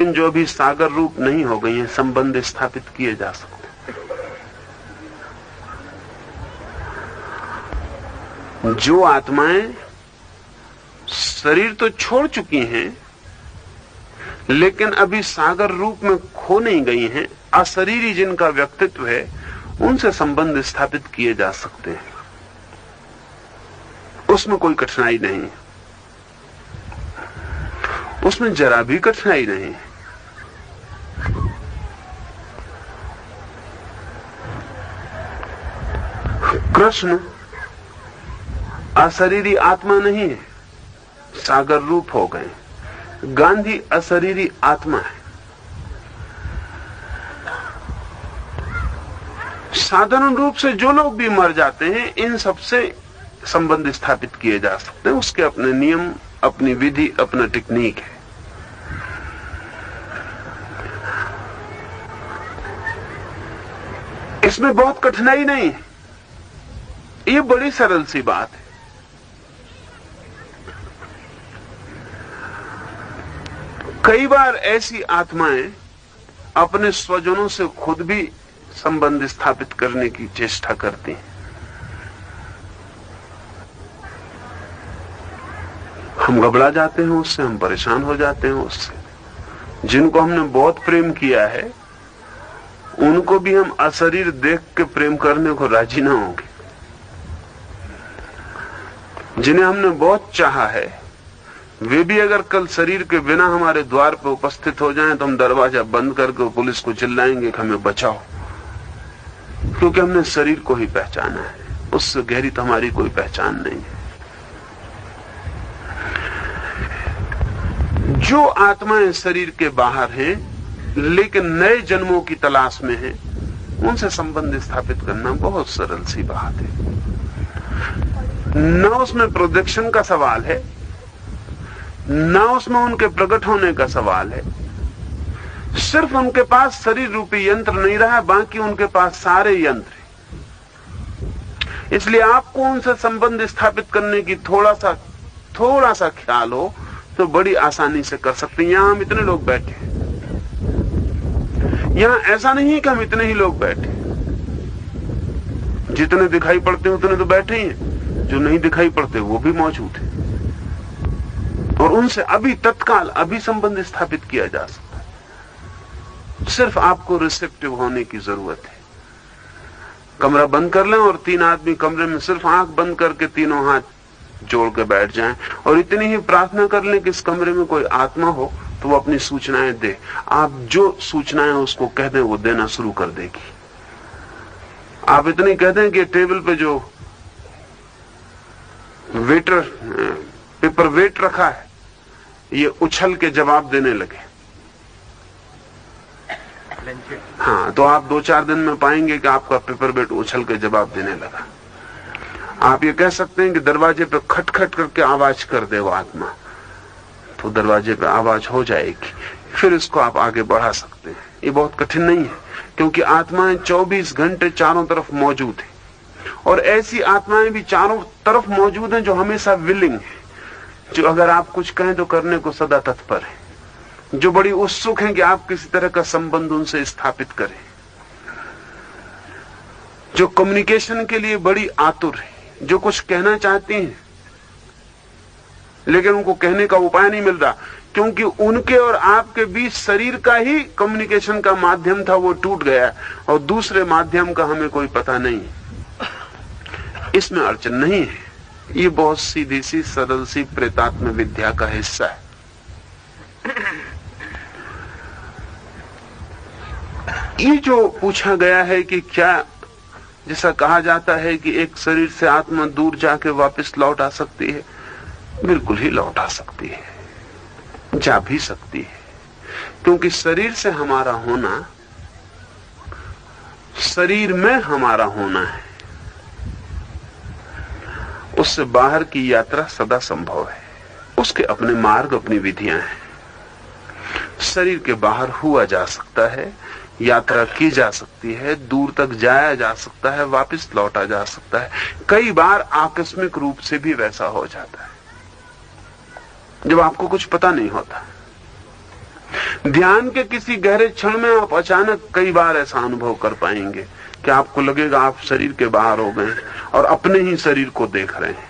जो अभी सागर रूप नहीं हो गई हैं, संबंध स्थापित किए जा सकते। जो आत्माएं शरीर तो छोड़ चुकी हैं लेकिन अभी सागर रूप में खो नहीं गई हैं, अशरीरी जिनका व्यक्तित्व है, उनसे संबंध स्थापित किए जा सकते हैं। उसमें कोई कठिनाई नहीं, उसमें जरा भी कठिनाई नहीं। कृष्ण अशरीरी आत्मा नहीं है, सागर रूप हो गए। गांधी अशरीरी आत्मा है। साधारण रूप से जो लोग भी मर जाते हैं, इन सबसे संबंध स्थापित किए जा सकते हैं। उसके अपने नियम, अपनी विधि, अपना टेक्निक है। इसमें बहुत कठिनाई नहीं है, ये बड़ी सरल सी बात है। कई बार ऐसी आत्माएं अपने स्वजनों से खुद भी संबंध स्थापित करने की चेष्टा करती हैं। हम घबरा जाते हैं उससे, हम परेशान हो जाते हैं उससे। जिनको हमने बहुत प्रेम किया है, उनको भी हम अशरीर देख के प्रेम करने को राजी ना होंगे। जिन्हें हमने बहुत चाहा है, वे भी अगर कल शरीर के बिना हमारे द्वार पर उपस्थित हो जाएं, तो हम दरवाजा बंद करके पुलिस को चिल्लाएंगे कि हमें बचाओ, क्योंकि हमने शरीर को ही पहचाना है। उससे गहरी तो हमारी कोई पहचान नहीं है। जो आत्माएं शरीर के बाहर हैं लेकिन नए जन्मों की तलाश में हैं, उनसे संबंध स्थापित करना बहुत सरल सी बात है। न उसमें प्रोजेक्शन का सवाल है, न उसमें उनके प्रकट होने का सवाल है। सिर्फ उनके पास शरीर रूपी यंत्र नहीं रहा, बाकी उनके पास सारे यंत्र हैं। इसलिए आपको उनसे संबंध स्थापित करने की थोड़ा सा ख्याल हो तो बड़ी आसानी से कर सकते हैं। यहां हम इतने लोग बैठे हैं, यहां ऐसा नहीं है कि हम इतने ही लोग बैठे, जितने दिखाई पड़ते हैं उतने तो बैठे ही हैं। जो नहीं दिखाई पड़ते वो भी मौजूद है, और उनसे अभी तत्काल अभी संबंध स्थापित किया जा सकता है। सिर्फ आपको रिसेप्टिव होने की जरूरत है। कमरा बंद कर लें और 3 आदमी कमरे में सिर्फ आंख बंद करके तीनों हाथ जोड़ के बैठ जाएं और इतनी ही प्रार्थना कर लें कि इस कमरे में कोई आत्मा हो तो वो अपनी सूचनाएं दे। आप जो सूचनाएं उसको कह दें, वो देना शुरू कर देगी। आप इतनी कह दें कि टेबल पे जो वेटर पेपर वेट रखा है, ये उछल के जवाब देने लगे। हाँ, तो आप 2-4 दिन में पाएंगे कि आपका पेपर वेट उछल के जवाब देने लगा। आप ये कह सकते हैं कि दरवाजे पे खटखट करके आवाज कर दे वो आत्मा, तो दरवाजे पे आवाज हो जाएगी। फिर इसको आप आगे बढ़ा सकते हैं। ये बहुत कठिन नहीं है, क्योंकि आत्माएं 24 घंटे चारों तरफ मौजूद है। और ऐसी आत्माएं भी चारों तरफ मौजूद हैं जो हमेशा विलिंग है, जो अगर आप कुछ कहें तो करने को सदा तत्पर है, जो बड़ी उत्सुक हैं कि आप किसी तरह का संबंध उनसे स्थापित करें, जो कम्युनिकेशन के लिए बड़ी आतुर है, जो कुछ कहना चाहती हैं लेकिन उनको कहने का उपाय नहीं मिल रहा, क्योंकि उनके और आपके बीच शरीर का ही कम्युनिकेशन का माध्यम था, वो टूट गया और दूसरे माध्यम का हमें कोई पता नहीं। इसमें अड़चन नहीं है। ये बहुत सीधी सी सरल सी प्रेतात्म विद्या का हिस्सा है। ये जो पूछा गया है कि क्या, जैसा कहा जाता है कि एक शरीर से आत्मा दूर जाके वापस लौट आ सकती है, बिल्कुल ही लौट आ सकती है, जा भी सकती है। क्योंकि शरीर से हमारा होना, शरीर में हमारा होना है, उससे बाहर की यात्रा सदा संभव है। उसके अपने मार्ग, अपनी विधियां हैं। शरीर के बाहर हुआ जा सकता है, यात्रा की जा सकती है, दूर तक जाया जा सकता है, वापस लौटा जा सकता है। कई बार आकस्मिक रूप से भी वैसा हो जाता है, जब आपको कुछ पता नहीं होता। ध्यान के किसी गहरे क्षण में आप अचानक कई बार ऐसा अनुभव कर पाएंगे कि आपको लगेगा आप शरीर के बाहर हो गए और अपने ही शरीर को देख रहे हैं।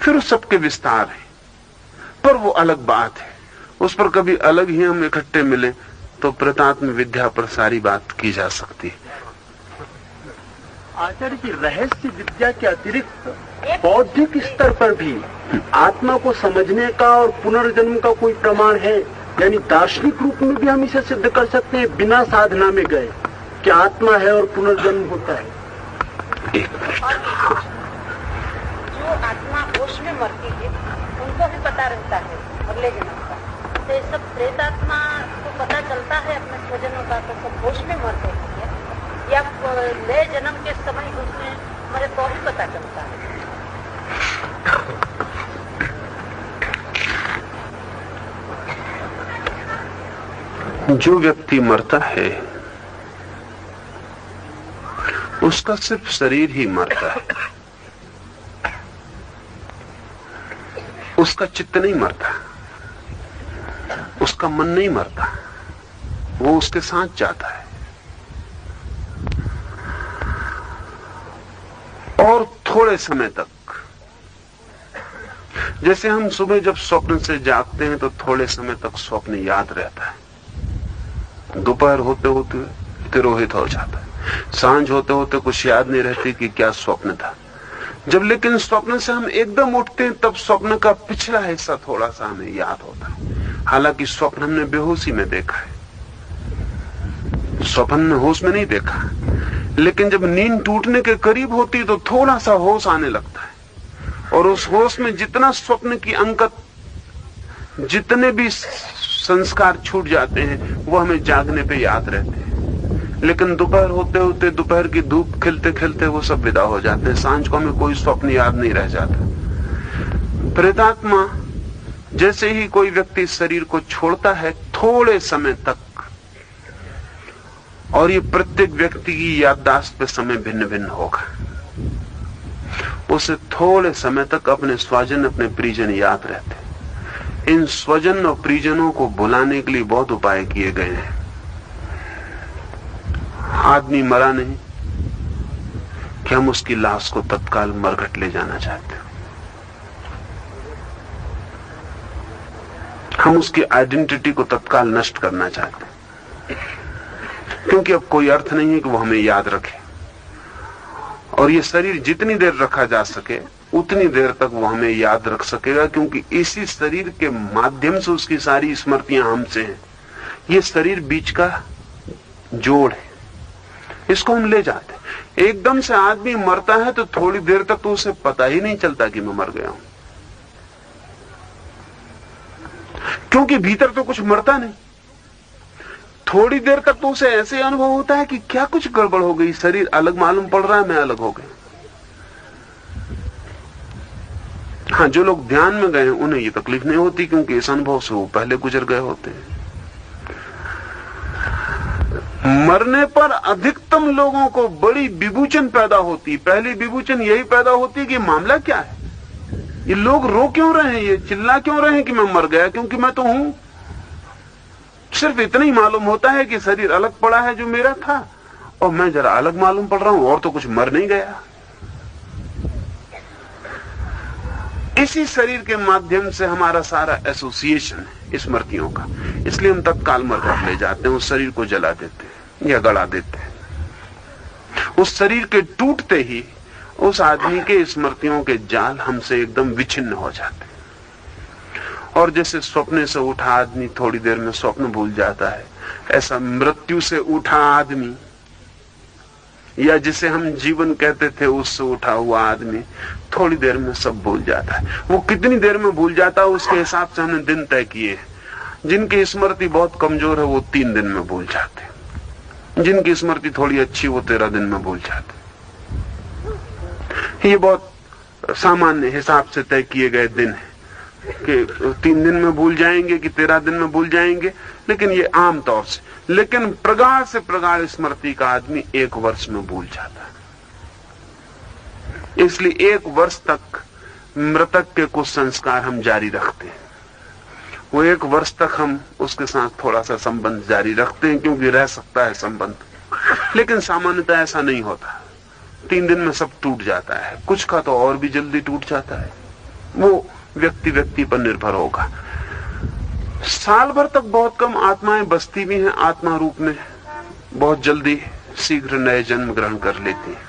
फिर उस सबके विस्तार है, पर वो अलग बात है। उस पर कभी अलग ही हम इकट्ठे मिले तो प्रतात्म विद्या पर सारी बात की जा सकती है। आचार्य की रहस्य विद्या के अतिरिक्त बौद्धिक स्तर पर भी आत्मा को समझने का और पुनर्जन्म का कोई प्रमाण है? यानी दार्शनिक रूप में भी हम इसे सिद्ध कर सकते हैं बिना साधना में गए कि आत्मा है और पुनर्जन्म होता है। जो आत्मा होश में मरती है उनको भी पता रहता है अगले जन्म का, तो ये सब प्रेतात्मा को पता चलता है अपने स्वजनों का, तो सब होश में मरते हैं या नए जन्म के समय उसमें मरे तो भी पता चलता है? जो व्यक्ति मरता है उसका सिर्फ शरीर ही मरता है, उसका चित्त नहीं मरता, उसका मन नहीं मरता, वो उसके साथ जाता है। और थोड़े समय तक, जैसे हम सुबह जब स्वप्न से जागते हैं तो थोड़े समय तक स्वप्न याद रहता है, दोपहर होते होते तिरोहित हो जाता है, सांझ होते होते कुछ याद नहीं रहती कि क्या स्वप्न था। जब लेकिन स्वप्न से हम एकदम उठते हैं तब स्वप्न का पिछला हिस्सा थोड़ा सा हमें याद होता है। हालांकि स्वप्न हमने बेहोशी में देखा है, स्वप्न में होश में नहीं देखा, लेकिन जब नींद टूटने के करीब होती तो थोड़ा सा होश आने लगता है और उस होश में जितना स्वप्न की अंकत, जितने भी संस्कार छूट जाते हैं वो हमें जागने पे याद रहते हैं। लेकिन दोपहर होते होते, दोपहर की धूप खिलते खिलते वो सब विदा हो जाते हैं, सांझ को हमें कोई स्वप्न याद नहीं रह जाता। प्रेतात्मा जैसे ही कोई व्यक्ति शरीर को छोड़ता है थोड़े समय तक, और ये प्रत्येक व्यक्ति की याददाश्त पे समय भिन्न भिन्न होगा, उसे थोड़े समय तक अपने स्वजन, अपने परिजन याद रहते। इन स्वजन और परिजनों को बुलाने के लिए बहुत उपाय किए गए हैं। आदमी मरा नहीं कि हम उसकी लाश को तत्काल मरघट ले जाना चाहते हैं, हम उसकी आइडेंटिटी को तत्काल नष्ट करना चाहते हैं, क्योंकि अब कोई अर्थ नहीं है कि वो हमें याद रखे। और ये शरीर जितनी देर रखा जा सके उतनी देर तक वो हमें याद रख सकेगा, क्योंकि इसी शरीर के माध्यम से उसकी सारी स्मृतियां हमसे हैं। ये शरीर बीच का जोड़ है, इसको हम ले जाते हैं। एकदम से आदमी मरता है तो थोड़ी देर तक तो उसे पता ही नहीं चलता कि मैं मर गया हूं, क्योंकि भीतर तो कुछ मरता नहीं। थोड़ी देर तक तो उसे ऐसे अनुभव होता है कि क्या कुछ गड़बड़ हो गई, शरीर अलग मालूम पड़ रहा है, मैं अलग हो गया। हाँ, जो लोग ध्यान में गए हैं उन्हें ये तकलीफ नहीं होती, क्योंकि इस अनुभव से वो पहले गुजर गए होते हैं। मरने पर अधिकतम लोगों को बड़ी विभूचन पैदा होती। पहली विभूचन यही पैदा होती कि मामला क्या है, ये लोग रो क्यों रहे हैं, ये चिल्ला क्यों रहे हैं कि मैं मर गया, क्योंकि मैं तो हूं। सिर्फ इतना ही मालूम होता है कि शरीर अलग पड़ा है जो मेरा था, और मैं जरा अलग मालूम पड़ रहा हूं, और तो कुछ मर नहीं गया। इसी शरीर के माध्यम से हमारा सारा एसोसिएशन है स्मृतियों का, इसलिए हम तत्काल मरघट ले जाते हैं, उस शरीर को जला देते हैं या गड़ा देते हैं। उस शरीर के टूटते ही उस आदमी के स्मृतियों के जाल हमसे एकदम विच्छिन्न हो जाते हैं। और जैसे स्वप्ने से उठा आदमी थोड़ी देर में स्वप्न भूल जाता है, ऐसा मृत्यु से उठा आदमी, या जिसे हम जीवन कहते थे उससे उठा हुआ आदमी थोड़ी देर में सब भूल जाता है। वो कितनी देर में भूल जाता है उसके हिसाब से हमने दिन तय किए हैं। जिनकी स्मृति बहुत कमजोर है वो 3 दिन में भूल जाते, जिनकी स्मृति थोड़ी अच्छी वो 13 दिन में भूल जाते। ये बहुत सामान्य हिसाब से तय किए गए दिन है कि 3 दिन में भूल जाएंगे कि 13 दिन में भूल जाएंगे, लेकिन ये आम तौर से। लेकिन प्रगाढ़ से प्रगाढ़ स्मृति का आदमी 1 वर्ष में भूल जाता है। इसलिए 1 वर्ष तक मृतक के कुछ संस्कार हम जारी रखते हैं, वो 1 वर्ष तक हम उसके साथ थोड़ा सा संबंध जारी रखते हैं क्योंकि रह सकता है संबंध, लेकिन सामान्यतः ऐसा नहीं होता। 3 दिन में सब टूट जाता है, कुछ का तो और भी जल्दी टूट जाता है। वो व्यक्ति व्यक्ति पर निर्भर होगा। साल भर तक बहुत कम आत्माएं बसती भी हैं आत्मा रूप में, बहुत जल्दी शीघ्र नए जन्म ग्रहण कर लेती हैं।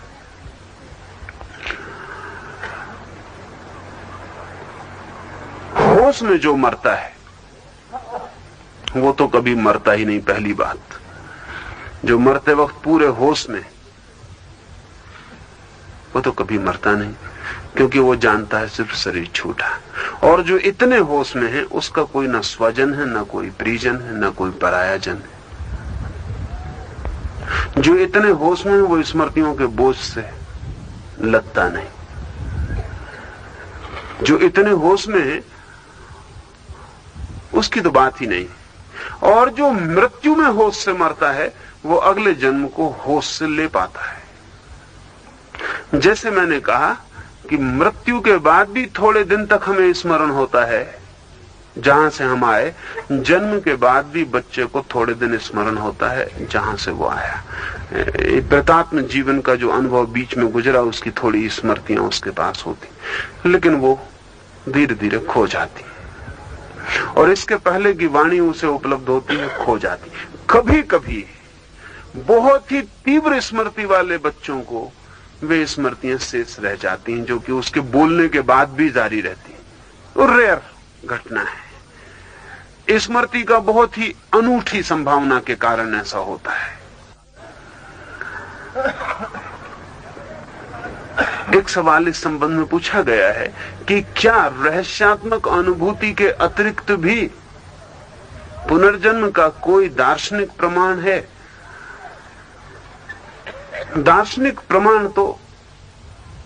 होश में जो मरता है वो तो कभी मरता ही नहीं। पहली बात, जो मरते वक्त पूरे होश में, वो तो कभी मरता नहीं, क्योंकि वो जानता है सिर्फ शरीर छूटा। और जो इतने होश में है उसका कोई ना स्वजन है, ना कोई परिजन है, ना कोई पराया जन है। जो इतने होश में है वो स्मृतियों के बोझ से लगता नहीं। जो इतने होश में है उसकी तो बात ही नहीं। और जो मृत्यु में होश से मरता है वो अगले जन्म को होश से ले पाता है। जैसे मैंने कहा कि मृत्यु के बाद भी थोड़े दिन तक हमें स्मरण होता है जहां से हम आए, जन्म के बाद भी बच्चे को थोड़े दिन स्मरण होता है जहां से वो आया। प्रेतात्म जीवन का जो अनुभव बीच में गुजरा उसकी थोड़ी स्मृतियां उसके पास होती, लेकिन वो धीरे धीरे खो जाती, और इसके पहले की वाणी उसे उपलब्ध होती है, खो जाती। कभी कभी बहुत ही तीव्र स्मृति वाले बच्चों को वे स्मृतियां शेष रह जाती हैं, जो कि उसके बोलने के बाद भी जारी रहती हैं। और रेयर घटना है। स्मृति का बहुत ही अनूठी संभावना के कारण ऐसा होता है। एक सवाल इस संबंध में पूछा गया है कि क्या रहस्यात्मक अनुभूति के अतिरिक्त भी पुनर्जन्म का कोई दार्शनिक प्रमाण है? दार्शनिक प्रमाण तो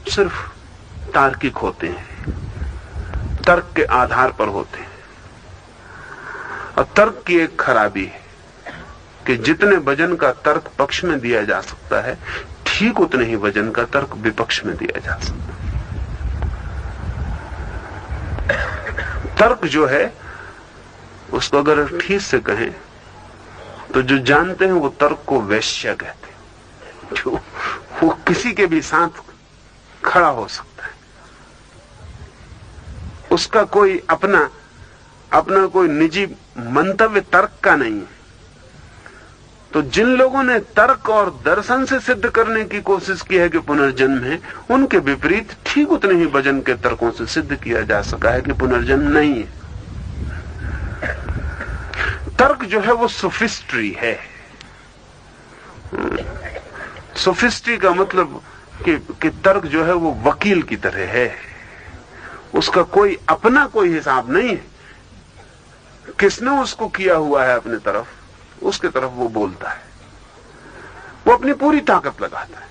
सिर्फ तार्किक होते हैं, तर्क के आधार पर होते हैं। और तर्क की एक खराबी है कि जितने वजन का तर्क पक्ष में दिया जा सकता है, ठीक उतने ही वजन का तर्क विपक्ष में दिया जा सकता है। तर्क जो है उसको अगर ठीक से कहें तो जो जानते हैं वो तर्क को वैश्य कहते हैं, जो वो किसी के भी साथ खड़ा हो सकता है। उसका कोई अपना कोई निजी मंतव्य तर्क का नहीं है। तो जिन लोगों ने तर्क और दर्शन से सिद्ध करने की कोशिश की है कि पुनर्जन्म है, उनके विपरीत ठीक उतने ही वजन के तर्कों से सिद्ध किया जा सका है कि पुनर्जन्म नहीं है। तर्क जो है वो सोफिस्ट्री है। सोफिस्ट्री का मतलब कि तर्क जो है वो वकील की तरह है, उसका कोई अपना कोई हिसाब नहीं है। किसने उसको किया हुआ है अपने तरफ, उसके तरफ वो बोलता है, वो अपनी पूरी ताकत लगाता है।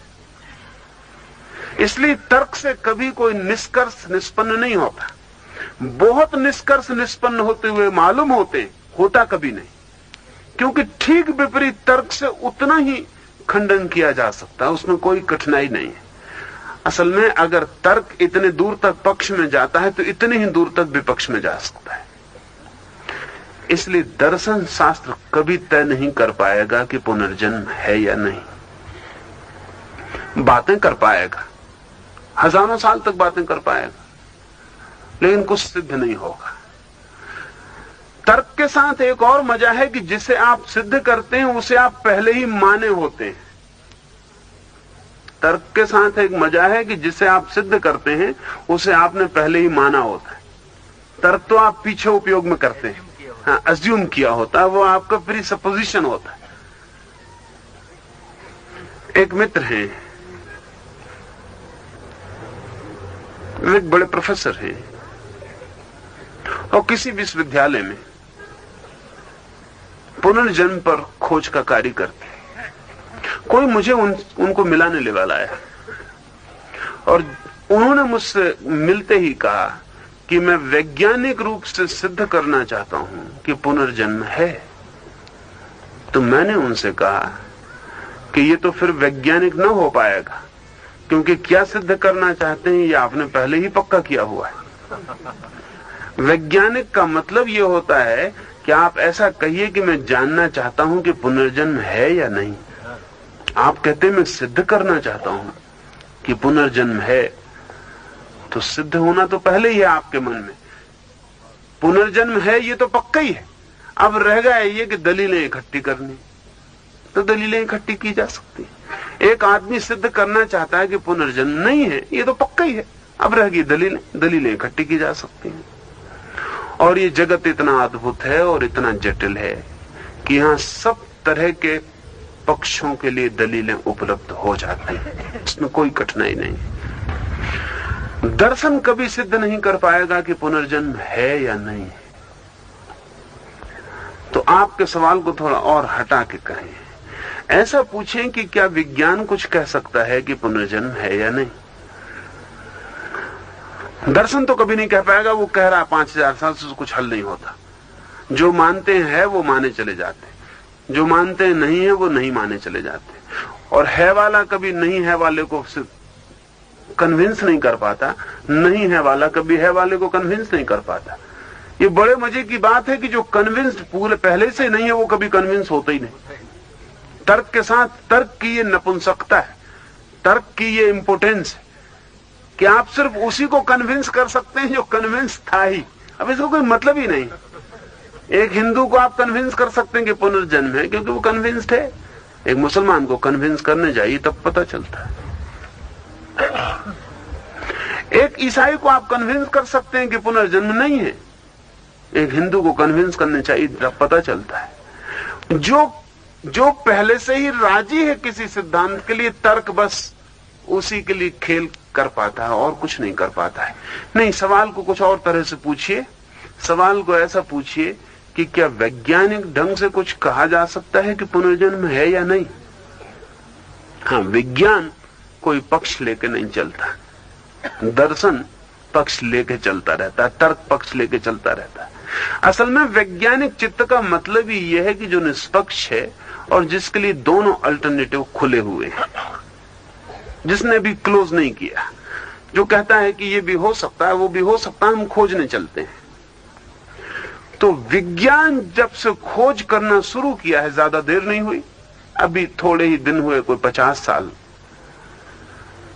इसलिए तर्क से कभी कोई निष्कर्ष निष्पन्न नहीं होता। बहुत निष्कर्ष निष्पन्न होते हुए मालूम होता कभी नहीं, क्योंकि ठीक विपरीत तर्क से उतना ही खंडन किया जा सकता है, उसमें कोई कठिनाई नहीं है। असल में अगर तर्क इतने दूर तक पक्ष में जाता है तो इतने ही दूर तक विपक्ष में जा सकता है। इसलिए दर्शन शास्त्र कभी तय नहीं कर पाएगा कि पुनर्जन्म है या नहीं। बातें कर पाएगा, हजारों साल तक बातें कर पाएगा, लेकिन कुछ सिद्ध नहीं होगा। तर्क के साथ एक और मजा है कि जिसे आप सिद्ध करते हैं उसे आप पहले ही माने होते हैं। तर्क के साथ एक मजा है कि जिसे आप सिद्ध करते हैं उसे आपने पहले ही माना होता है। तर्क तो आप पीछे उपयोग में करते हैं, हाँ, अज्यूम किया होता है, वो आपका प्री सपोजिशन होता है। एक मित्र हैं, एक बड़े प्रोफेसर हैं और किसी विश्वविद्यालय में पुनर्जन्म पर खोज का कार्य करते हैं। कोई मुझे उनको मिलाने ले वाला आया और उन्होंने मुझसे मिलते ही कहा कि मैं वैज्ञानिक रूप से सिद्ध करना चाहता हूं कि पुनर्जन्म है। तो मैंने उनसे कहा कि ये तो फिर वैज्ञानिक न हो पाएगा, क्योंकि क्या सिद्ध करना चाहते हैं ये आपने पहले ही पक्का किया हुआ है। वैज्ञानिक का मतलब ये होता है कि आप ऐसा कहिए कि मैं जानना चाहता हूं कि पुनर्जन्म है या नहीं। आप कहते हैं मैं सिद्ध करना चाहता हूं कि पुनर्जन्म है, तो सिद्ध होना तो पहले ही है आपके मन में। पुनर्जन्म है ये तो पक्का ही है। अब रह गया ये कि दलीलें इकट्ठी करनी, तो दलीलें इकट्ठी की जा सकती है। एक आदमी सिद्ध करना चाहता है कि पुनर्जन्म नहीं है, ये तो पक्का ही है। अब रह गई दलीलें इकट्ठी की जा सकती हैं। और ये जगत इतना अद्भुत है और इतना जटिल है कि यहां सब तरह के पक्षों के लिए दलीलें उपलब्ध हो जाती हैं, इसमें कोई कठिनाई नहीं। दर्शन कभी सिद्ध नहीं कर पाएगा कि पुनर्जन्म है या नहीं। तो आपके सवाल को थोड़ा और हटा के कहें, ऐसा पूछें कि क्या विज्ञान कुछ कह सकता है कि पुनर्जन्म है या नहीं। दर्शन तो कभी नहीं कह पाएगा, वो कह रहा 5000 साल से कुछ हल नहीं होता। जो मानते हैं वो माने चले जाते, जो मानते हैं नहीं है वो नहीं माने चले जाते। और है वाला कभी नहीं है वाले को कन्विंस नहीं कर पाता, नहीं है वाला कभी है वाले को कन्विंस नहीं कर पाता। ये बड़े मजे की बात है कि जो कन्विंस्ड पूरे पहले से नहीं है वो कभी कन्विंस होता ही नहीं। तर्क के साथ तर्क की ये नपुंसकता है, तर्क की ये इंपोर्टेंस है कि आप सिर्फ उसी को कन्विंस कर सकते हैं जो कन्विंस था ही। अब इसको कोई मतलब ही नहीं। एक हिंदू को आप कन्विंस कर सकते हैं कि पुनर्जन्म है क्योंकि वो कन्विंस्ड है। एक मुसलमान को कन्विंस करने जाइए तब पता चलता है। एक ईसाई को आप कन्विंस कर सकते हैं कि पुनर्जन्म नहीं है, एक हिंदू को कन्विंस करने चाहिए तब पता चलता है। जो पहले से ही राजी है किसी सिद्धांत के लिए, तर्क बस उसी के लिए खेल कर पाता है और कुछ नहीं कर पाता है। नहीं, सवाल को कुछ और तरह से पूछिए। सवाल को ऐसा पूछिए कि क्या वैज्ञानिक ढंग से कुछ कहा जा सकता है कि पुनर्जन्म है या नहीं। हाँ, विज्ञान कोई पक्ष लेके नहीं चलता, दर्शन पक्ष लेके चलता रहता है, तर्क पक्ष लेके चलता रहता है। असल में वैज्ञानिक चित्त का मतलब ही यह है कि जो निष्पक्ष है और जिसके लिए दोनों अल्टरनेटिव खुले हुए हैं, जिसने भी क्लोज नहीं किया, जो कहता है कि ये भी हो सकता है वो भी हो सकता है, हम खोजने चलते हैं। तो विज्ञान जब से खोज करना शुरू किया है, ज्यादा देर नहीं हुई, अभी थोड़े ही दिन हुए, कोई 50 साल,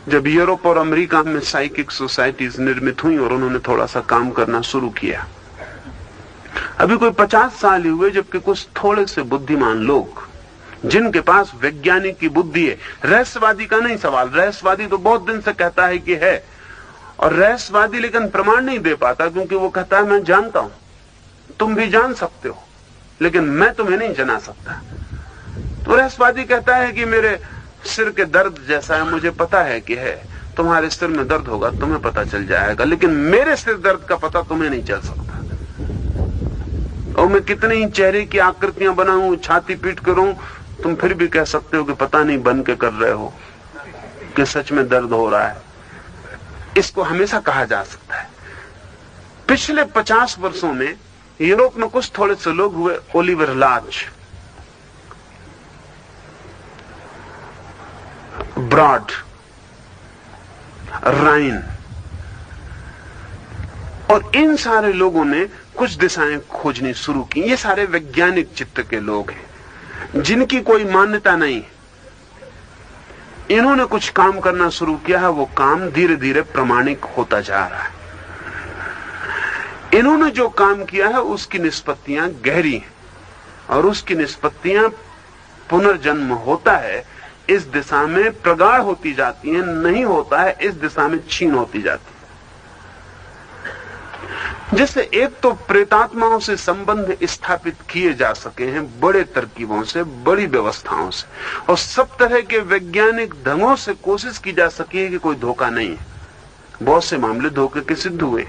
जब यूरोप और अमेरिका में साइकिक सोसाइटीज निर्मित हुई और उन्होंने थोड़ा सा काम करना शुरू किया। अभी कोई 50 साल ही हुए जबकि कुछ थोड़े से बुद्धिमान लोग जिनके पास वैज्ञानिक की बुद्धि है, रहस्यवादी का नहीं सवाल, रहस्यवादी तो बहुत दिन से कहता है कि है, और रहस्यवादी लेकिन प्रमाण नहीं दे पाता क्योंकि वो कहता है मैं जानता हूं, तुम भी जान सकते हो लेकिन मैं तुम्हें नहीं जना सकता। तो रहस्यवादी कहता है कि मेरे सिर के दर्द जैसा है, मुझे पता है कि है, तुम्हारे सिर में दर्द होगा तुम्हें पता चल जाएगा, लेकिन मेरे सिर दर्द का पता तुम्हें नहीं चल सकता। और मैं कितने ही चेहरे की आकृतियां बनाऊं, छाती पीट करूं, तुम फिर भी कह सकते हो कि पता नहीं बन के कर रहे हो कि सच में दर्द हो रहा है। इसको हमेशा कहा जा सकता है। पिछले 50 वर्षों में यूरोप में कुछ थोड़े से लोग हुए, ओलिवर लार्च, ब्रॉड, राइन, और इन सारे लोगों ने कुछ दिशाएं खोजनी शुरू की। ये सारे वैज्ञानिक चित्त के लोग हैं जिनकी कोई मान्यता नहीं। इन्होंने कुछ काम करना शुरू किया है, वो काम धीरे धीरे प्रमाणिक होता जा रहा है। इन्होंने जो काम किया है उसकी निष्पत्तियां गहरी हैं और उसकी निष्पत्तियां पुनर्जन्म होता है इस दिशा में प्रगाढ़ होती जाती हैं, नहीं होता है इस दिशा में क्षीण होती जाती है। जैसे एक तो प्रेतात्माओं से संबंध स्थापित किए जा सके हैं बड़े तरकीबों से, बड़ी व्यवस्थाओं से, और सब तरह के वैज्ञानिक ढंगों से कोशिश की जा सकी है कि कोई धोखा नहीं है। बहुत से मामले धोखे के सिद्ध हुए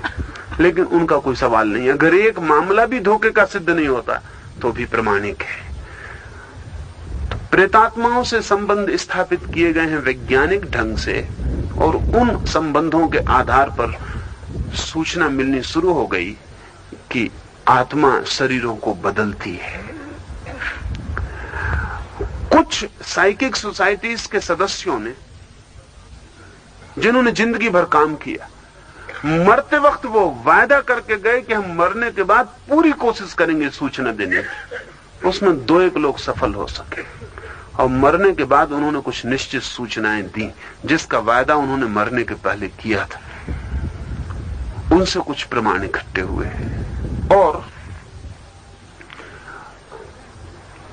लेकिन उनका कोई सवाल नहीं है। अगर एक मामला भी धोखे का सिद्ध नहीं होता तो भी प्रमाणिक है। तो प्रेतात्माओं से संबंध स्थापित किए गए हैं वैज्ञानिक ढंग से, और उन संबंधों के आधार पर सूचना मिलनी शुरू हो गई कि आत्मा शरीरों को बदलती है। कुछ साइकिक सोसाइटीज के सदस्यों ने, जिन्होंने जिंदगी भर काम किया, मरते वक्त वो वायदा करके गए कि हम मरने के बाद पूरी कोशिश करेंगे सूचना देने की। उसमें 2-1 लोग सफल हो सके, और मरने के बाद उन्होंने कुछ निश्चित सूचनाएं दी जिसका वायदा उन्होंने मरने के पहले किया था। उनसे कुछ प्रमाण इकट्ठे हुए और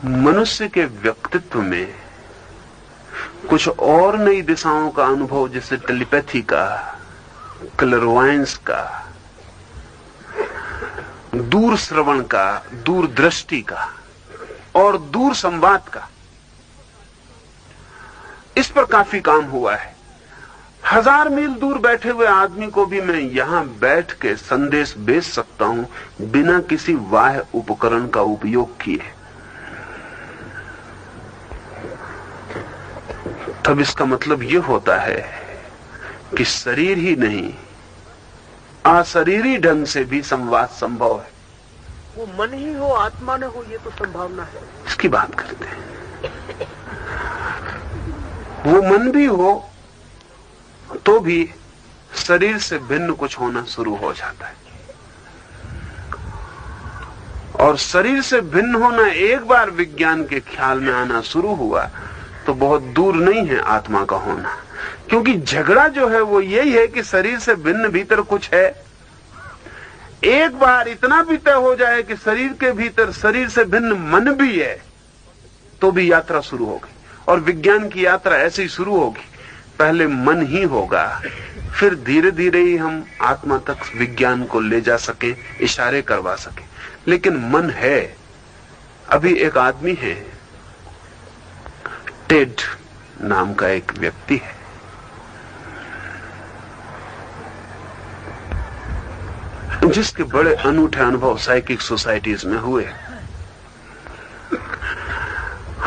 मनुष्य के व्यक्तित्व में कुछ और नई दिशाओं का अनुभव, जैसे टेलीपैथी का, क्लरवायंस का, दूर श्रवण का, दूरदृष्टि का और दूर संवाद का, इस पर काफी काम हुआ है। 1000 मील दूर बैठे हुए आदमी को भी मैं यहां बैठ के संदेश भेज सकता हूं बिना किसी बाह्य उपकरण का उपयोग किए। तब इसका मतलब यह होता है कि शरीर ही नहीं, अशरीरी ढंग से भी संवाद संभव है। वो मन ही हो, आत्मा न हो, ये तो संभावना है। इसकी बात करते हैं। वो मन भी हो तो भी शरीर से भिन्न कुछ होना शुरू हो जाता है, और शरीर से भिन्न होना एक बार विज्ञान के ख्याल में आना शुरू हुआ तो बहुत दूर नहीं है आत्मा का होना। क्योंकि झगड़ा जो है वो यही है कि शरीर से भिन्न भीतर कुछ है। एक बार इतना भी तय हो जाए कि शरीर के भीतर शरीर से भिन्न मन भी है, तो भी यात्रा शुरू होगी। और विज्ञान की यात्रा ऐसे ही शुरू होगी, पहले मन ही होगा, फिर धीरे धीरे ही हम आत्मा तक विज्ञान को ले जा सके, इशारे करवा सके। लेकिन मन है। अभी एक आदमी है, टेड नाम का एक व्यक्ति है, जिसके बड़े अनूठे अनुभव साइकिक सोसाइटीज में हुए।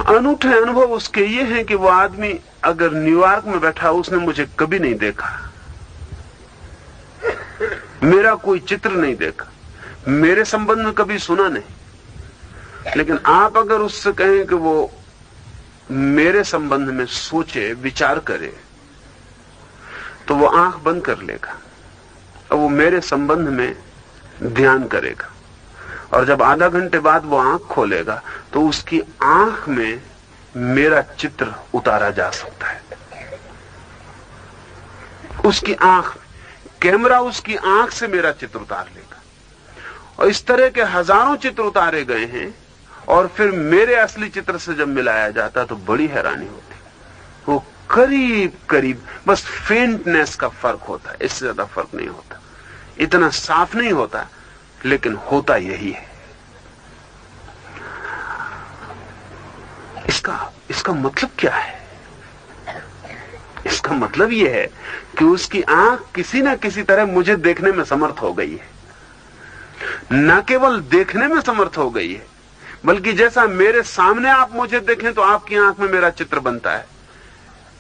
अनूठे अनुभव उसके ये हैं कि वो आदमी अगर न्यूयॉर्क में बैठा, उसने मुझे कभी नहीं देखा, मेरा कोई चित्र नहीं देखा, मेरे संबंध में कभी सुना नहीं। लेकिन आप अगर उससे कहें कि वो मेरे संबंध में सोचे, विचार करे, तो वो आंख बंद कर लेगा और वो मेरे संबंध में ध्यान करेगा। और जब आधा घंटे बाद वो आंख खोलेगा तो उसकी आंख में मेरा चित्र उतारा जा सकता है। उसकी आंख, कैमरा उसकी आंख से मेरा चित्र उतार लेगा। और इस तरह के हजारों चित्र उतारे गए हैं, और फिर मेरे असली चित्र से जब मिलाया जाता तो बड़ी हैरानी होती। वो करीब करीब बस फेंटनेस का फर्क होता है, इससे ज्यादा फर्क नहीं होता, इतना साफ नहीं होता, लेकिन होता यही है। इसका मतलब क्या है? इसका मतलब यह है कि उसकी आंख किसी ना किसी तरह मुझे देखने में समर्थ हो गई है। न केवल देखने में समर्थ हो गई है, बल्कि जैसा मेरे सामने आप मुझे देखें तो आपकी आंख में मेरा चित्र बनता है,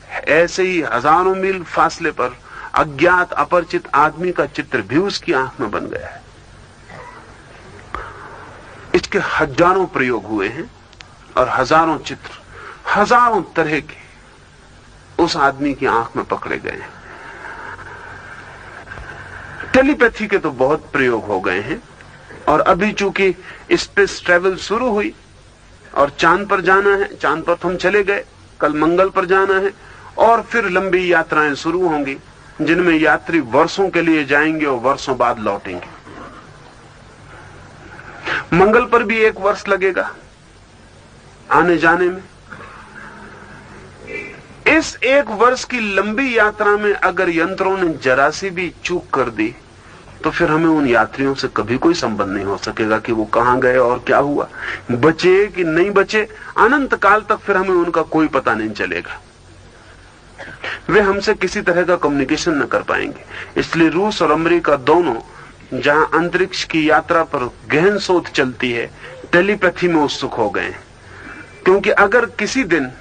ऐसे ही हजारों मील फासले पर अज्ञात अपरिचित आदमी का चित्र भी उसकी आंख में बन गया है। इसके हजारों प्रयोग हुए हैं और हजारों चित्र, हजारों तरह के उस आदमी की आंख में पकड़े गए हैं। टेलीपैथी के तो बहुत प्रयोग हो गए हैं, और अभी चूंकि स्पेस ट्रेवल शुरू हुई और चांद पर जाना है, चांद पर तो हम चले गए, कल मंगल पर जाना है, और फिर लंबी यात्राएं शुरू होंगी जिनमें यात्री वर्षों के लिए जाएंगे और वर्षों बाद लौटेंगे। मंगल पर भी 1 वर्ष लगेगा आने जाने में। इस 1 वर्ष की लंबी यात्रा में अगर यंत्रों ने जरा सी भी चूक कर दी तो फिर हमें उन यात्रियों से कभी कोई संबंध नहीं हो सकेगा कि वो कहां गए और क्या हुआ, बचे कि नहीं बचे। अनंत काल तक फिर हमें उनका कोई पता नहीं चलेगा। वे हमसे किसी तरह का कम्युनिकेशन न कर पाएंगे। इसलिए रूस और अमेरिका दोनों, जहां अंतरिक्ष की यात्रा पर गहन शोध चलती है, टेलीपैथी में उत्सुक हो गए हैं। क्योंकि अगर किसी दिन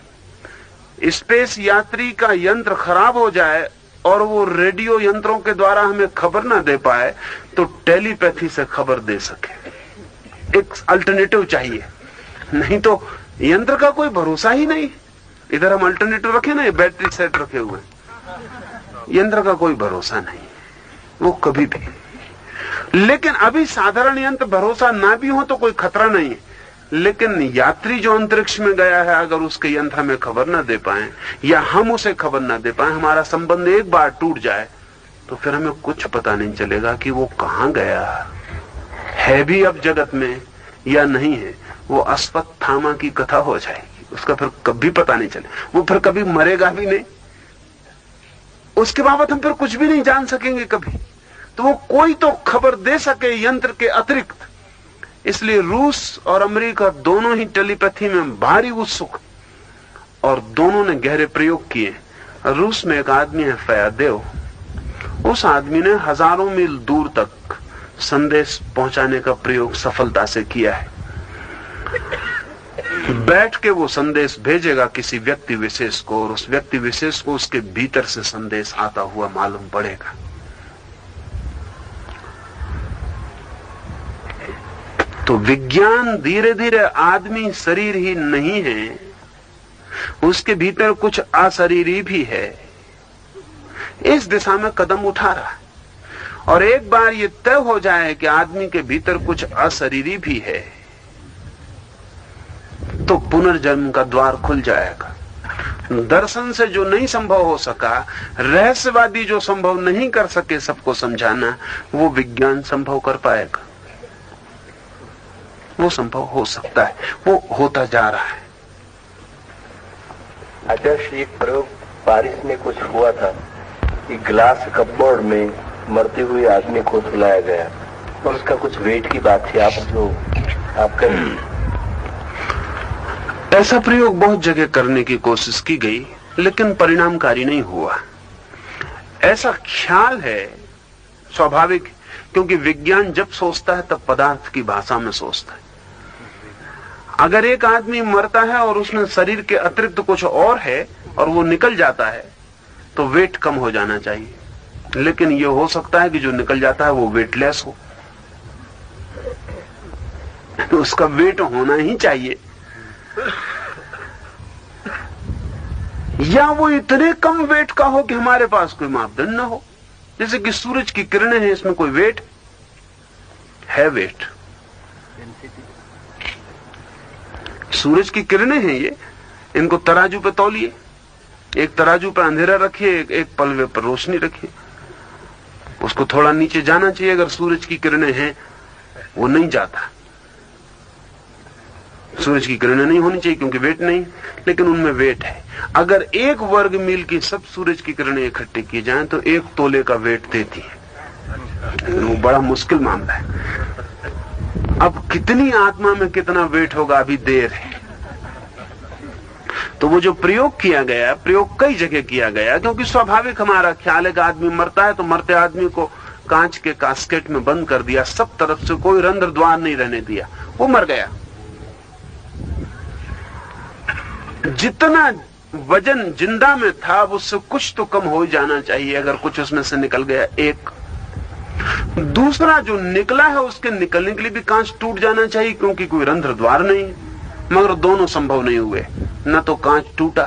स्पेस यात्री का यंत्र खराब हो जाए और वो रेडियो यंत्रों के द्वारा हमें खबर ना दे पाए, तो टेलीपैथी से खबर दे सके। एक अल्टरनेटिव चाहिए, नहीं तो यंत्र का कोई भरोसा ही नहीं। इधर हम अल्टरनेटिव रखे ना, बैटरी सेट रखे हुए, यंत्र का कोई भरोसा नहीं। वो कभी भी। लेकिन अभी साधारण यंत्र भरोसा ना भी हो तो कोई खतरा नहीं है, लेकिन यात्री जो अंतरिक्ष में गया है, अगर उसके यंत्र हमें खबर ना दे पाए या हम उसे खबर ना दे पाए, हमारा संबंध एक बार टूट जाए, तो फिर हमें कुछ पता नहीं चलेगा कि वो कहां गया है भी अब जगत में या नहीं है। वो अश्वत्थामा की कथा हो जाएगी, उसका फिर कभी पता नहीं चले, वो फिर कभी मरेगा भी नहीं, उसके बाबत हम फिर कुछ भी नहीं जान सकेंगे कभी। तो वो कोई तो खबर दे सके यंत्र के अतिरिक्त। इसलिए रूस और अमेरिका दोनों ही टेलीपैथी में भारी उत्सुक और दोनों ने गहरे प्रयोग किए। रूस में एक आदमी है फयादेव, उस आदमी ने हजारों मील दूर तक संदेश पहुंचाने का प्रयोग सफलता से किया है। बैठ के वो संदेश भेजेगा किसी व्यक्ति विशेष को, और उस व्यक्ति विशेष को उसके भीतर से संदेश आता हुआ मालूम पड़ेगा। तो विज्ञान धीरे धीरे आदमी शरीर ही नहीं है, उसके भीतर कुछ अशरीरी भी है, इस दिशा में कदम उठा रहा है। और एक बार ये तय हो जाए कि आदमी के भीतर कुछ अशरीरी भी है, तो पुनर्जन्म का द्वार खुल जाएगा। दर्शन से जो नहीं संभव हो सका, रहस्यवादी जो संभव नहीं कर सके सबको समझाना, वो विज्ञान संभव कर पाएगा। वो संभव हो सकता है, वो होता जा रहा है। आदर्श एक प्रयोग पारिस में कुछ हुआ था कि ग्लास कपबोर्ड में मरते हुए आदमी को सुलाया गया और उसका कुछ वेट की बात थी, आप करें। ऐसा प्रयोग बहुत जगह करने की कोशिश की गई, लेकिन परिणामकारी नहीं हुआ। ऐसा ख्याल है स्वाभाविक, क्योंकि विज्ञान जब सोचता है तब पदार्थ की भाषा में सोचता है। अगर एक आदमी मरता है और उसमें शरीर के अतिरिक्त कुछ और है और वो निकल जाता है, तो वेट कम हो जाना चाहिए। लेकिन यह हो सकता है कि जो निकल जाता है वो वेटलेस हो, तो उसका वेट होना ही चाहिए, या वो इतने कम वेट का हो कि हमारे पास कोई मापदंड ना हो। जैसे कि सूरज की किरणें हैं, इसमें कोई वेट है? वेट सूरज की किरणें हैं ये, इनको तराजू पे तौलिए, एक तराजू पे अंधेरा रखिए, एक पलवे पर रोशनी रखिए, उसको थोड़ा नीचे जाना चाहिए। अगर सूरज की किरणें हैं, वो नहीं जाता। सूरज की किरणें नहीं होनी चाहिए क्योंकि वेट नहीं, लेकिन उनमें वेट है। अगर 1 वर्ग मील की सब सूरज की किरणें इकट्ठे की जाएं तो 1 तोले का वेट देती है। वो बड़ा मुश्किल मामला है। अब कितनी आत्मा में कितना वेट होगा, अभी देर है। तो वो जो प्रयोग किया गया, प्रयोग कई जगह किया गया, क्योंकि स्वाभाविक हमारा ख्याल है कि आदमी मरता है तो मरते आदमी को कांच के कास्केट में बंद कर दिया, सब तरफ से कोई रंध्र द्वार नहीं रहने दिया, वो मर गया। जितना वजन जिंदा में था उससे कुछ तो कम हो जाना चाहिए। अगर कुछ उसमें से निकल गया, एक दूसरा जो निकला है उसके निकलने के लिए भी कांच टूट जाना चाहिए, क्योंकि कोई रंध्र द्वार नहीं है। मगर दोनों संभव नहीं हुए। न तो कांच टूटा,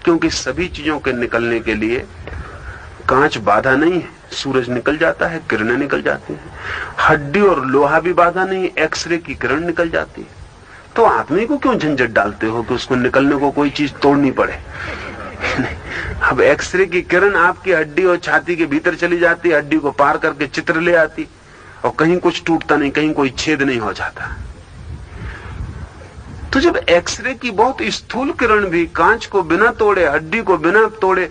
क्योंकि सभी चीजों के निकलने के लिए कांच बाधा नहीं है। सूरज निकल जाता है, किरणें निकल जाती हैं। हड्डी और लोहा भी बाधा नहीं, एक्सरे की किरण निकल जाती है। तो आदमी को क्यों झंझट डालते हो कि उसको निकलने को कोई चीज तोड़नी पड़े? अब एक्सरे की किरण आपकी हड्डी और छाती के भीतर चली जाती, हड्डी को पार करके चित्र ले आती, और कहीं कुछ टूटता नहीं, कहीं कोई छेद नहीं हो जाता। तो जब एक्सरे की बहुत स्थूल किरण भी कांच को बिना तोड़े, हड्डी को बिना तोड़े,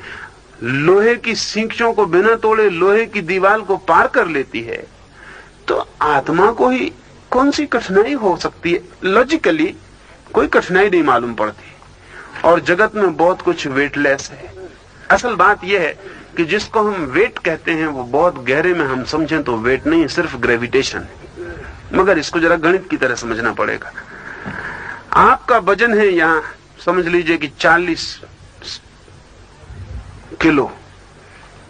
लोहे की सींचों को बिना तोड़े लोहे की दीवार को पार कर लेती है, तो आत्मा को ही कौन सी कठिनाई हो सकती है? लॉजिकली कोई कठिनाई नहीं मालूम पड़ती। और जगत में बहुत कुछ वेटलेस है। असल बात यह है कि जिसको हम वेट कहते हैं वो बहुत गहरे में हम समझें तो वेट नहीं, सिर्फ ग्रेविटेशन है। मगर इसको जरा गणित की तरह समझना पड़ेगा। आपका वजन है यहां समझ लीजिए कि 40 किलो,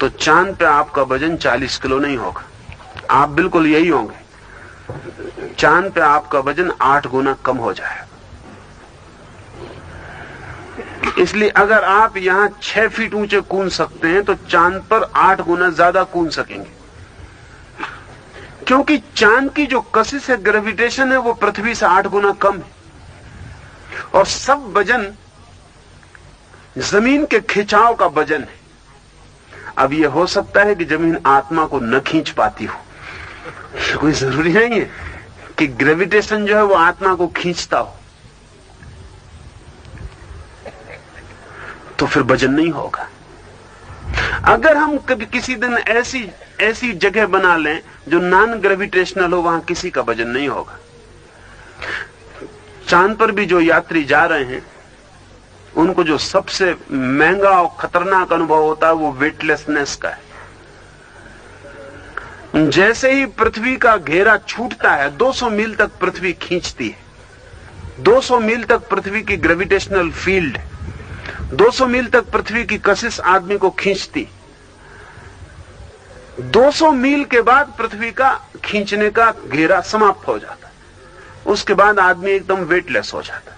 तो चांद पे आपका वजन 40 किलो नहीं होगा, आप बिल्कुल यही होंगे। चांद पे आपका वजन 8 गुना कम हो जाएगा। इसलिए अगर आप यहां 6 फीट ऊंचे कूद सकते हैं तो चांद पर 8 गुना ज्यादा कूद सकेंगे, क्योंकि चांद की जो कशिश है, ग्रेविटेशन है, वो पृथ्वी से 8 गुना कम है और सब वजन जमीन के खिंचाव का वजन है। अब यह हो सकता है कि जमीन आत्मा को न खींच पाती हो, कोई जरूरी नहीं है कि ग्रेविटेशन जो है वो आत्मा को खींचता हो, तो फिर वजन नहीं होगा। अगर हम कभी किसी दिन ऐसी जगह बना लें जो नॉन ग्रेविटेशनल हो, वहां किसी का वजन नहीं होगा। चांद पर भी जो यात्री जा रहे हैं उनको जो सबसे महंगा और खतरनाक अनुभव होता है वो वेटलेसनेस का है। जैसे ही पृथ्वी का घेरा छूटता है, 200 मील तक पृथ्वी खींचती है, 200 मील तक पृथ्वी की ग्रेविटेशनल फील्ड, 200 मील तक पृथ्वी की कशिश आदमी को खींचती। 200 मील के बाद पृथ्वी का खींचने का घेरा समाप्त हो जाता है, उसके बाद आदमी एकदम वेटलेस हो जाता है।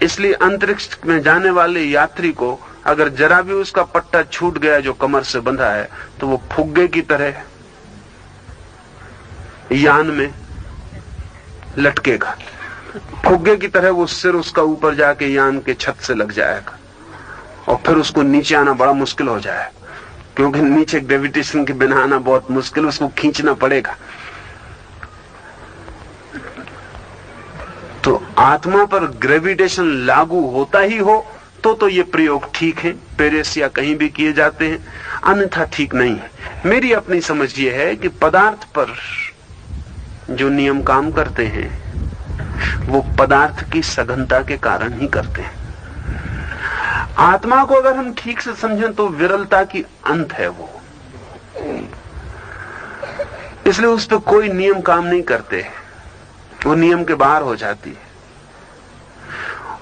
इसलिए अंतरिक्ष में जाने वाले यात्री को अगर जरा भी उसका पट्टा छूट गया जो कमर से बंधा है, तो वो फुग्गे की तरह यान में लटकेगा, फुग्गे की तरह वो सिर उसका ऊपर जाके यान के छत से लग जाएगा और फिर उसको नीचे आना बड़ा मुश्किल हो जाएगा, क्योंकि नीचे ग्रेविटेशन के बिना आना बहुत मुश्किल, उसको खींचना पड़ेगा। तो आत्मा पर ग्रेविटेशन लागू होता ही हो तो ये प्रयोग ठीक है, पेरिस या कहीं भी किए जाते हैं, अन्यथा ठीक नहीं है। मेरी अपनी समझ ये है कि पदार्थ पर जो नियम काम करते हैं वो पदार्थ की सघनता के कारण ही करते हैं। आत्मा को अगर हम ठीक से समझें तो विरलता की अंत है वो, इसलिए उस पर कोई नियम काम नहीं करते, वो नियम के बाहर हो जाती है।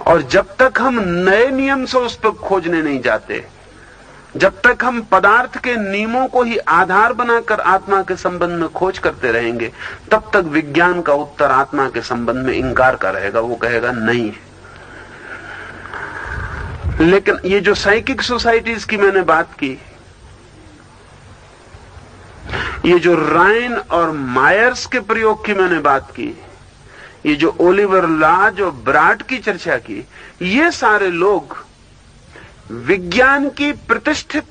और जब तक हम नए नियम से उस पर खोजने नहीं जाते, जब तक हम पदार्थ के नियमों को ही आधार बनाकर आत्मा के संबंध में खोज करते रहेंगे, तब तक विज्ञान का उत्तर आत्मा के संबंध में इंकार का रहेगा, वो कहेगा नहीं है। लेकिन ये जो साइकिक सोसाइटीज की मैंने बात की, ये जो रायन और मायर्स के प्रयोग की मैंने बात की, ये जो ओलिवर लाज और ब्राड की चर्चा की, ये सारे लोग विज्ञान की प्रतिष्ठित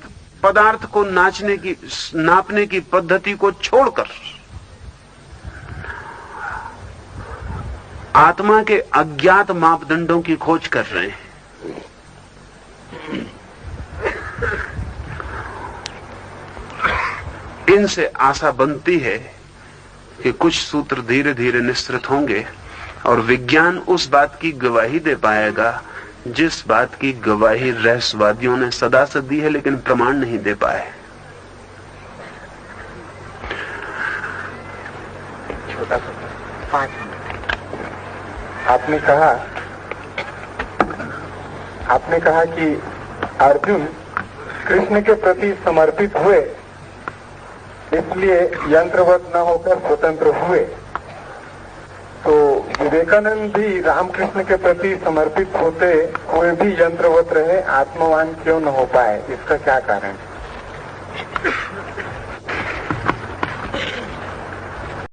पदार्थ को नापने की पद्धति को छोड़कर आत्मा के अज्ञात मापदंडों की खोज कर रहे हैं। इनसे आशा बनती है कि कुछ सूत्र धीरे धीरे निस्तृत होंगे और विज्ञान उस बात की गवाही दे पाएगा जिस बात की गवाही रहस्यवादियों ने सदा से दी है लेकिन प्रमाण नहीं दे पाए। छोटा सा 5 मिनट। आपने कहा कि अर्जुन कृष्ण के प्रति समर्पित हुए, इसलिए यंत्रवत न होकर स्वतंत्र हुए। तो विवेकानंद भी रामकृष्ण के प्रति समर्पित होते हुए भी यंत्रवत रहे, आत्मवान क्यों न हो पाए? इसका क्या कारण है?